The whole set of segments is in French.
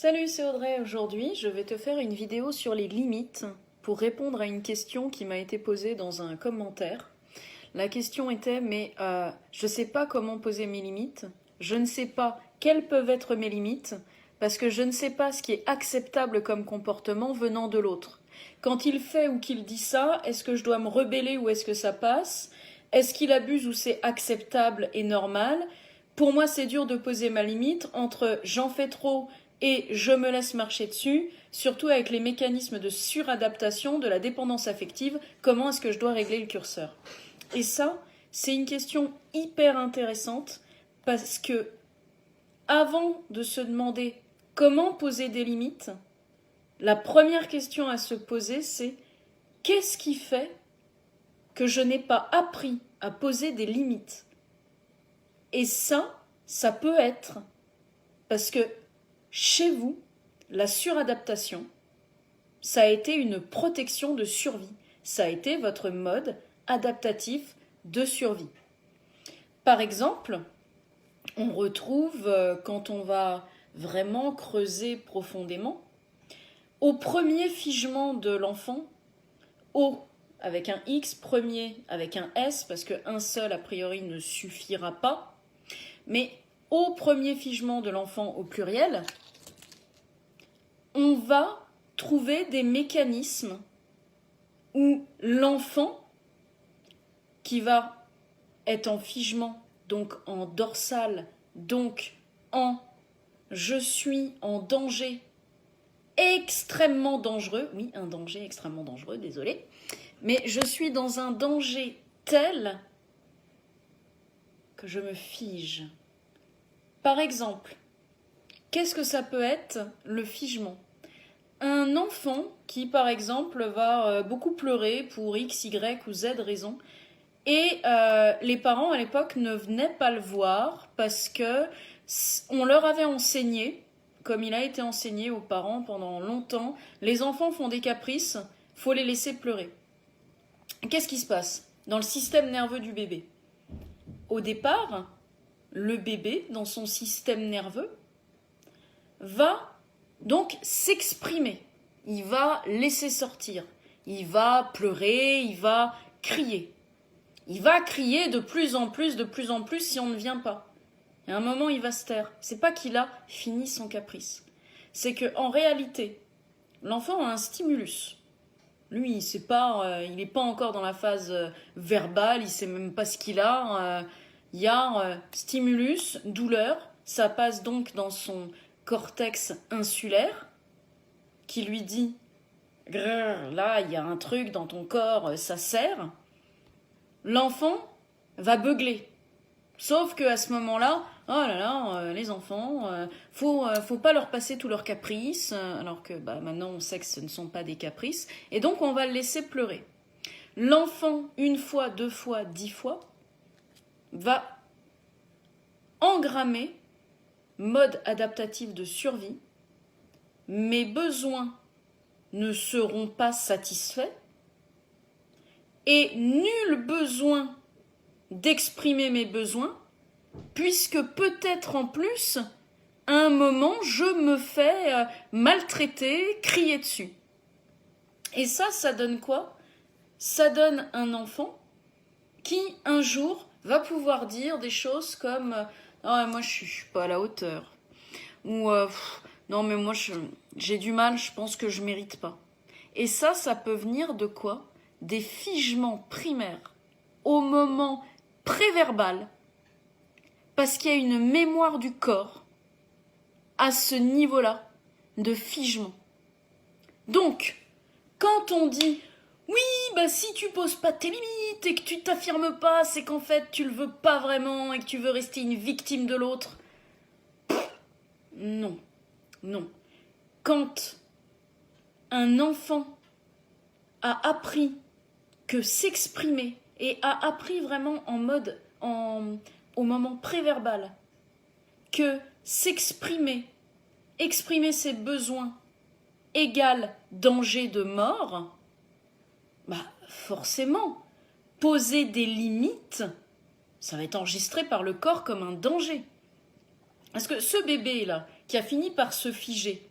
Salut, c'est Audrey. Aujourd'hui, je vais te faire une vidéo sur les limites pour répondre à une question qui m'a été posée dans un commentaire. La question était, je ne sais pas comment poser mes limites, je ne sais pas quelles peuvent être mes limites, parce que je ne sais pas ce qui est acceptable comme comportement venant de l'autre. Quand il fait ou qu'il dit ça, est-ce que je dois me rebeller ou est-ce que ça passe? Est-ce qu'il abuse ou c'est acceptable et normal? Pour moi, c'est dur de poser ma limite entre j'en fais trop et je me laisse marcher dessus, surtout avec les mécanismes de suradaptation, de la dépendance affective, comment est-ce que je dois régler le curseur? Et ça, c'est une question hyper intéressante parce que avant de se demander comment poser des limites, la première question à se poser, c'est qu'est-ce qui fait que je n'ai pas appris à poser des limites? Et ça peut être parce que chez vous, la suradaptation, ça a été une protection de survie. Ça a été votre mode adaptatif de survie. Par exemple, on retrouve, quand on va vraiment creuser profondément, au premier figement de l'enfant, au avec un X, premier avec un S, parce qu'un seul a priori ne suffira pas, mais au premier figement de l'enfant au pluriel, on va trouver des mécanismes où l'enfant, qui va être en figement, donc en dorsal, donc en je suis en danger extrêmement dangereux, oui, un danger extrêmement dangereux, désolé, mais je suis dans un danger tel que je me fige. Par exemple, qu'est-ce que ça peut être le figement? Un enfant qui, par exemple, va beaucoup pleurer pour X, Y ou Z raison, et les parents à l'époque ne venaient pas le voir parce que on leur avait enseigné, comme il a été enseigné aux parents pendant longtemps, les enfants font des caprices, faut les laisser pleurer. Qu'est-ce qui se passe dans le système nerveux du bébé? Au départ, le bébé, dans son système nerveux, va donc s'exprimer. Il va laisser sortir. Il va pleurer, il va crier. Il va crier de plus en plus si on ne vient pas. Et à un moment, il va se taire. C'est pas qu'il a fini son caprice. C'est qu'en réalité, l'enfant a un stimulus. Lui, il n'est pas encore dans la phase verbale, il sait même pas ce qu'il a. Il y a stimulus, douleur. Ça passe donc dans son cortex insulaire qui lui dit « là, il y a un truc dans ton corps, ça serre ». L'enfant va beugler. Sauf qu'à ce moment-là, oh là là, les enfants, faut pas leur passer tous leurs caprices, alors que maintenant on sait que ce ne sont pas des caprices, et donc on va le laisser pleurer. L'enfant, une fois, deux fois, 10 fois, va engrammer mode adaptatif de survie. Mes besoins ne seront pas satisfaits et nul besoin d'exprimer mes besoins, puisque peut-être en plus, à un moment, je me fais maltraiter, crier dessus. Et ça donne quoi? Ça donne un enfant qui, un jour, va pouvoir dire des choses comme « Ah, moi, je suis pas à la hauteur » ou « Non, mais moi, j'ai du mal, je pense que je mérite pas ». Et ça peut venir de quoi? Des figements primaires au moment préverbal, parce qu'il y a une mémoire du corps à ce niveau-là de figement. Donc, quand on dit « Oui, si tu poses pas tes limites et que tu t'affirmes pas, c'est qu'en fait tu le veux pas vraiment et que tu veux rester une victime de l'autre. » Non, non. Quand un enfant a appris que s'exprimer et a appris vraiment au moment préverbal que s'exprimer, exprimer ses besoins égale danger de mort, forcément, poser des limites, ça va être enregistré par le corps comme un danger. Parce que ce bébé-là, qui a fini par se figer.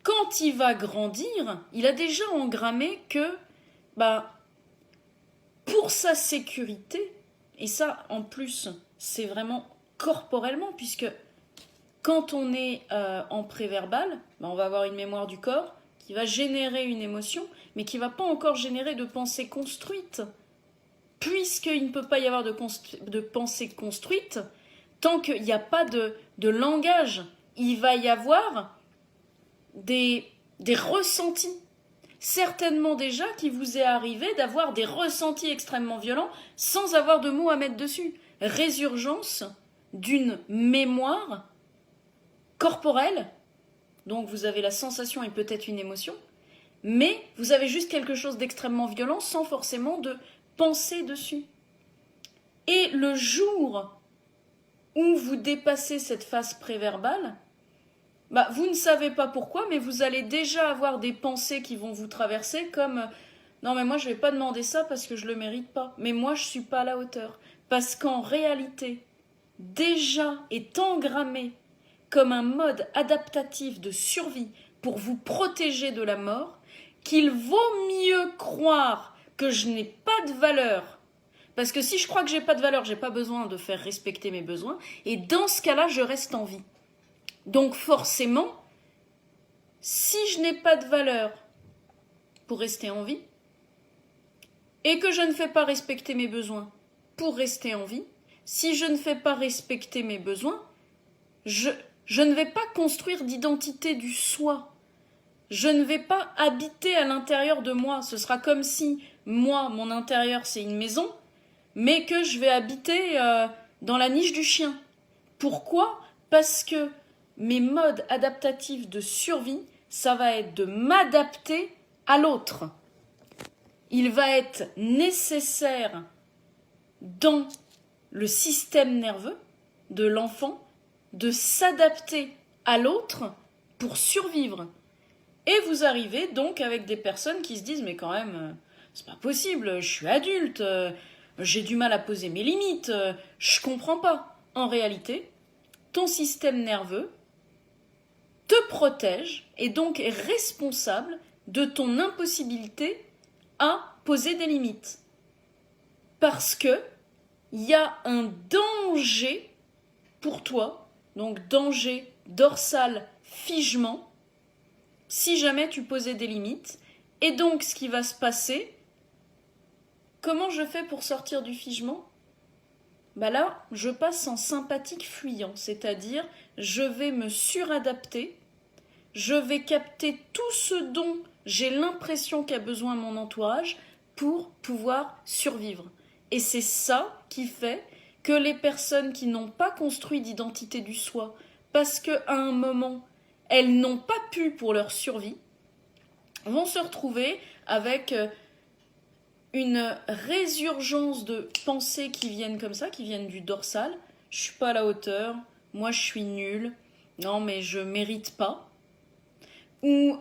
Quand il va grandir, il a déjà engrammé que pour sa sécurité, et ça en plus c'est vraiment corporellement, puisque quand on est en préverbal, on va avoir une mémoire du corps qui va générer une émotion, mais qui ne va pas encore générer de pensée construite, puisqu'il ne peut pas y avoir de pensée construite tant qu'il n'y a pas de langage. Il va y avoir des ressentis. Certainement déjà qu'il vous est arrivé d'avoir des ressentis extrêmement violents sans avoir de mots à mettre dessus. Résurgence d'une mémoire corporelle, donc vous avez la sensation et peut-être une émotion, mais vous avez juste quelque chose d'extrêmement violent sans forcément de penser dessus. Et le jour où vous dépassez cette phase préverbale, vous ne savez pas pourquoi, mais vous allez déjà avoir des pensées qui vont vous traverser comme « Non mais moi je ne vais pas demander ça parce que je ne le mérite pas, mais moi je ne suis pas à la hauteur. » Parce qu'en réalité, déjà est engrammé comme un mode adaptatif de survie pour vous protéger de la mort, qu'il vaut mieux croire que je n'ai pas de valeur. Parce que si je crois que j'ai pas de valeur, j'ai pas besoin de faire respecter mes besoins, et dans ce cas-là, je reste en vie. Donc forcément, si je n'ai pas de valeur pour rester en vie, et que je ne fais pas respecter mes besoins pour rester en vie, si je ne fais pas respecter mes besoins, je ne vais pas construire d'identité du soi. Je ne vais pas habiter à l'intérieur de moi. Ce sera comme si, moi, mon intérieur, c'est une maison, mais que je vais habiter dans la niche du chien. Pourquoi ? Parce que mes modes adaptatifs de survie, ça va être de m'adapter à l'autre. Il va être nécessaire dans le système nerveux de l'enfant de s'adapter à l'autre pour survivre. Et vous arrivez donc avec des personnes qui se disent « Mais quand même, c'est pas possible, je suis adulte, j'ai du mal à poser mes limites, je comprends pas. » En réalité, ton système nerveux te protège et donc est responsable de ton impossibilité à poser des limites. Parce que il y a un danger pour toi, donc danger dorsal, figement, si jamais tu posais des limites. Et donc ce qui va se passer, comment je fais pour sortir du figement ? Là, je passe en sympathique fuyant, c'est-à-dire je vais me suradapter, je vais capter tout ce dont j'ai l'impression qu'a besoin mon entourage pour pouvoir survivre. Et c'est ça qui fait que les personnes qui n'ont pas construit d'identité du soi, parce qu'à un moment, elles n'ont pas pu pour leur survie, vont se retrouver avec une résurgence de pensées qui viennent comme ça, qui viennent du dorsal. Je suis pas à la hauteur, moi je suis nulle, non mais je mérite pas. Ou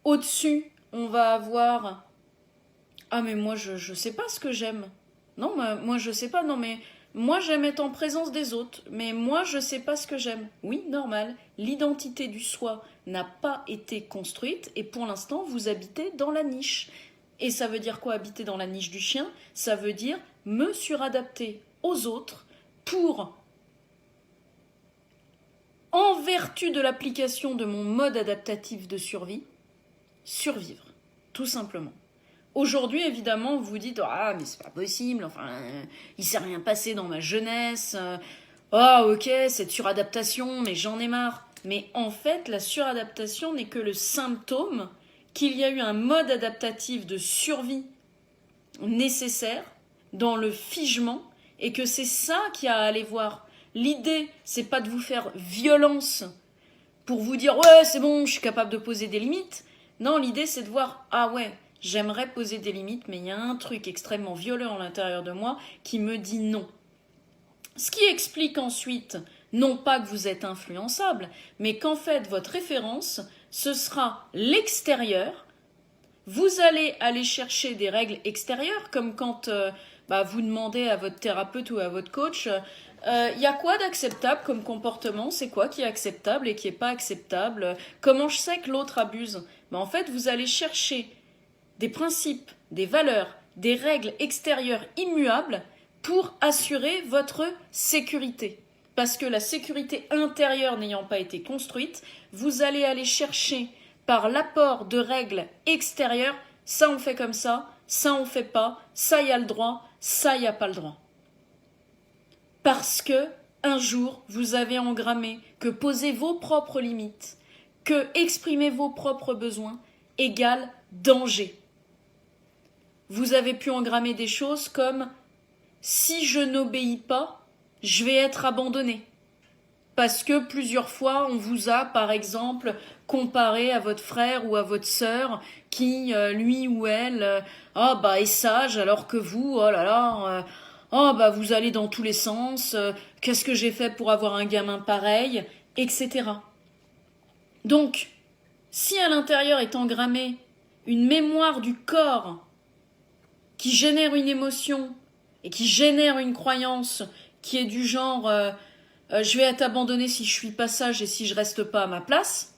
au-dessus, on va avoir « Ah mais moi je sais pas ce que j'aime. Non, moi je sais pas, non mais moi j'aime être en présence des autres, mais moi je sais pas ce que j'aime. » Oui, normal, l'identité du soi n'a pas été construite et pour l'instant vous habitez dans la niche. Et ça veut dire quoi habiter dans la niche du chien ? Ça veut dire me suradapter aux autres pour, en vertu de l'application de mon mode adaptatif de survie, survivre, tout simplement. Aujourd'hui, évidemment, vous vous dites « Ah, mais c'est pas possible, enfin, il s'est rien passé dans ma jeunesse, ok, cette suradaptation, mais j'en ai marre. » Mais en fait, la suradaptation n'est que le symptôme qu'il y a eu un mode adaptatif de survie nécessaire dans le figement et que c'est ça qu'il y a à aller voir. L'idée, c'est pas de vous faire violence pour vous dire « Ouais, c'est bon, je suis capable de poser des limites. » Non, l'idée, c'est de voir « Ah ouais, j'aimerais poser des limites, mais il y a un truc extrêmement violent à l'intérieur de moi qui me dit non. » Ce qui explique ensuite, non pas que vous êtes influençable, mais qu'en fait, votre référence, ce sera l'extérieur. Vous allez aller chercher des règles extérieures, comme quand vous demandez à votre thérapeute ou à votre coach y a quoi d'acceptable comme comportement? C'est quoi qui est acceptable et qui est pas acceptable? Comment je sais que l'autre abuse? Ben, en fait, vous allez chercher des principes, des valeurs, des règles extérieures immuables pour assurer votre sécurité. Parce que la sécurité intérieure n'ayant pas été construite, vous allez aller chercher par l'apport de règles extérieures, ça on fait comme ça on fait pas, ça y a le droit, ça y a pas le droit. Parce que un jour vous avez engrammé que poser vos propres limites, que exprimer vos propres besoins égale danger. Vous avez pu engrammer des choses comme si je n'obéis pas, je vais être abandonné. Parce que plusieurs fois, on vous a, par exemple, comparé à votre frère ou à votre sœur qui, lui ou elle, est sage, alors que vous, oh là là, vous allez dans tous les sens, qu'est-ce que j'ai fait pour avoir un gamin pareil, etc. Donc, si à l'intérieur est engrammée une mémoire du corps qui génère une émotion et qui génère une croyance qui est du genre je vais être abandonné si je suis pas sage et si je reste pas à ma place,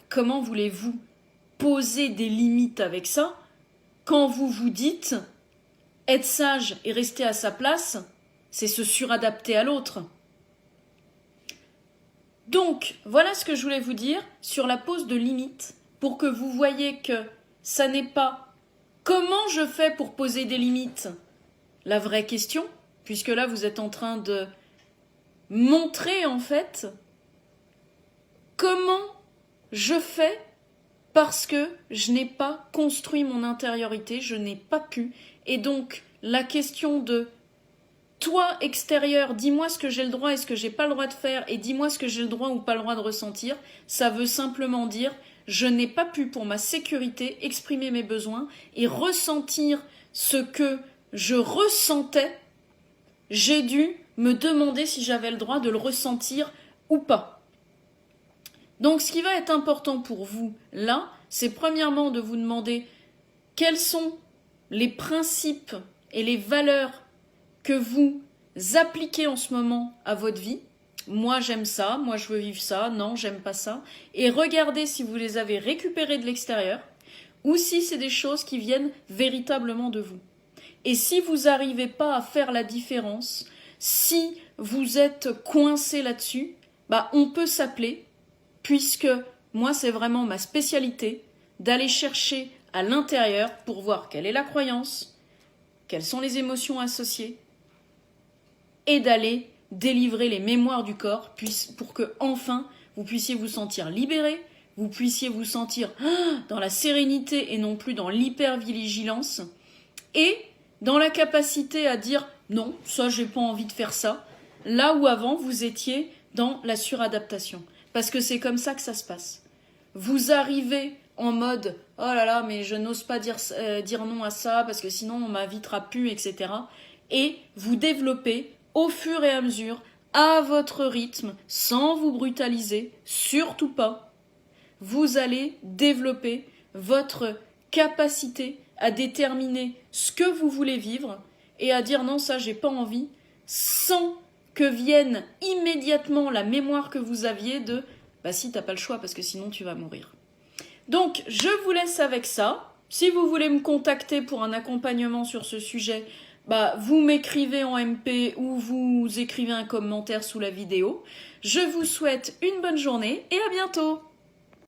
comment voulez-vous poser des limites avec ça quand vous vous dites être sage et rester à sa place, c'est se suradapter à l'autre. Donc, voilà ce que je voulais vous dire sur la pose de limites pour que vous voyez que ça n'est pas comment je fais pour poser des limites, la vraie question, puisque là vous êtes en train de montrer en fait comment je fais parce que je n'ai pas construit mon intériorité, je n'ai pas pu. Et donc la question de toi extérieur, dis-moi ce que j'ai le droit et ce que j'ai pas le droit de faire et dis-moi ce que j'ai le droit ou pas le droit de ressentir, ça veut simplement dire je n'ai pas pu pour ma sécurité exprimer mes besoins et ressentir ce que je ressentais, j'ai dû me demander si j'avais le droit de le ressentir ou pas. Donc ce qui va être important pour vous là, c'est premièrement de vous demander quels sont les principes et les valeurs que vous appliquez en ce moment à votre vie. Moi j'aime ça, moi je veux vivre ça, non j'aime pas ça. Et regardez si vous les avez récupérés de l'extérieur ou si c'est des choses qui viennent véritablement de vous. Et si vous n'arrivez pas à faire la différence, si vous êtes coincé là-dessus, on peut s'appeler, puisque moi c'est vraiment ma spécialité, d'aller chercher à l'intérieur pour voir quelle est la croyance, quelles sont les émotions associées, et d'aller délivrer les mémoires du corps pour que enfin vous puissiez vous sentir libéré, vous puissiez vous sentir dans la sérénité et non plus dans l'hypervigilance, et dans la capacité à dire non, ça j'ai pas envie de faire ça, là où avant vous étiez dans la suradaptation. Parce que c'est comme ça que ça se passe. Vous arrivez en mode oh là là, mais je n'ose pas dire non à ça parce que sinon on m'invitera plus, etc. Et vous développez au fur et à mesure, à votre rythme, sans vous brutaliser, surtout pas, vous allez développer votre capacité à déterminer ce que vous voulez vivre et à dire non, ça j'ai pas envie, sans que vienne immédiatement la mémoire que vous aviez de si t'as pas le choix parce que sinon tu vas mourir. Donc je vous laisse avec ça. Si vous voulez me contacter pour un accompagnement sur ce sujet, vous m'écrivez en MP ou vous écrivez un commentaire sous la vidéo. Je vous souhaite une bonne journée et à bientôt.